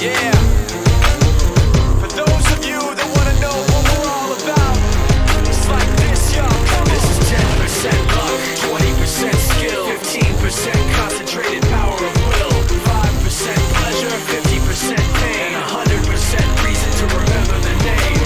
Yeah. For those of you that wanna know what we're all about, it's like this, y'all. This is 10% luck, 20% skill, 15% concentrated power of will, 5% pleasure, 50% pain, and 100% reason to remember the name.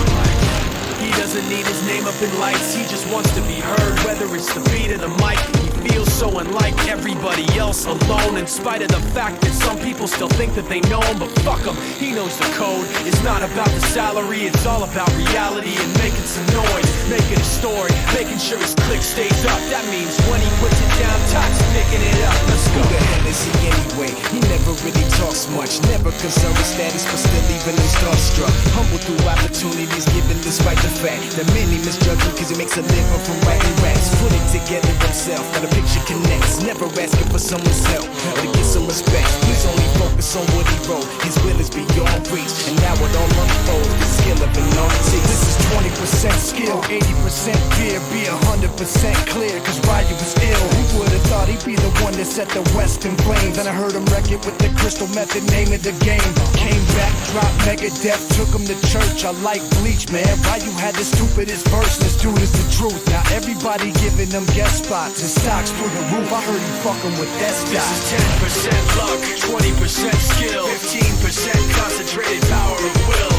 He doesn't need his name up in lights, he just wants to be heard, whether it's the beat of the mic. He feels so unlike everybody else, alone, in spite of the fact that some people still think that they know him, but fuck him, he knows the code. It's not about the salary, it's all about reality and making some noise, making a story, making sure his click stays up. That means when he puts it down, Todd's picking it up. Let's go. Who the hell is he anyway? He never really talks much, never concerned with status, but still even him starstruck. Humble through opportunities given despite the fact that many misjudge him cause he makes a living from writing raps. Put it together himself, got a picture connects, never asking for someone's help or to get some respect. He's only focused on what he wrote, his will is beyond reach, and now it all unfolds, the skill of an artist. This is 20% skill, 80% fear, be 100% clear, cause Ryu was ill. Who would've thought he'd be the one that set the West in flames? And I heard him wreck it with the crystal method, name of the game. Came back, dropped Megadeth, took him to church. I like Bleach, man. Ryu had the stupidest verse, this dude is the truth. Now everybody giving them guest spots and stocks through the roof. I heard he fucking with that stock. This is 10% luck, 20% skill, 15% concentrated power of will,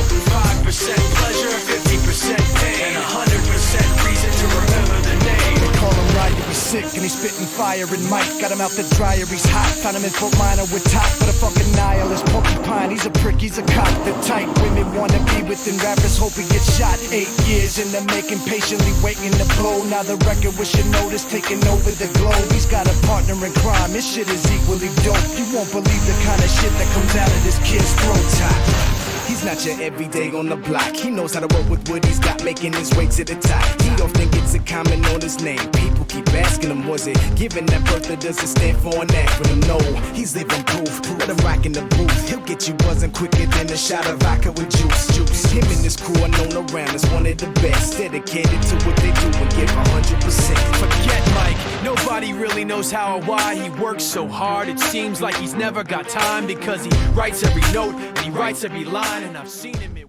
5% pleasure, 50% pain, and 100% reason to remember the name. They call him Ryu, he's sick and he's spitting fire and Mike got him out the dryer, he's hot. Found him in Fort Minor with top for the fucking nihilist porcupine. He's a prick, he's a cop. The type women wanna be within rappers, hope he gets shot. 8 years in the making, patiently waiting to blow. Now the record with your notice taking over the globe. He's got a partner in crime, his shit is equally dope. You won't believe the kind of shit that comes out of this kid's throat top. He's not your everyday on the block. He knows how to work with what he's got, making his way to the top. He often gets a comment on his name. People keep asking him, was it given that birth or does it stand for an acronym? No, he's living proof. Let him rock in the booth. He'll get you buzzing quicker than a shot of vodka with juice. Him and his crew are known around as one of the best, dedicated to what they do and give 100%. Forget Mike, nobody really knows how or why he works so hard. It seems like he's never got time because he writes every note and he writes every line, and I've seen him.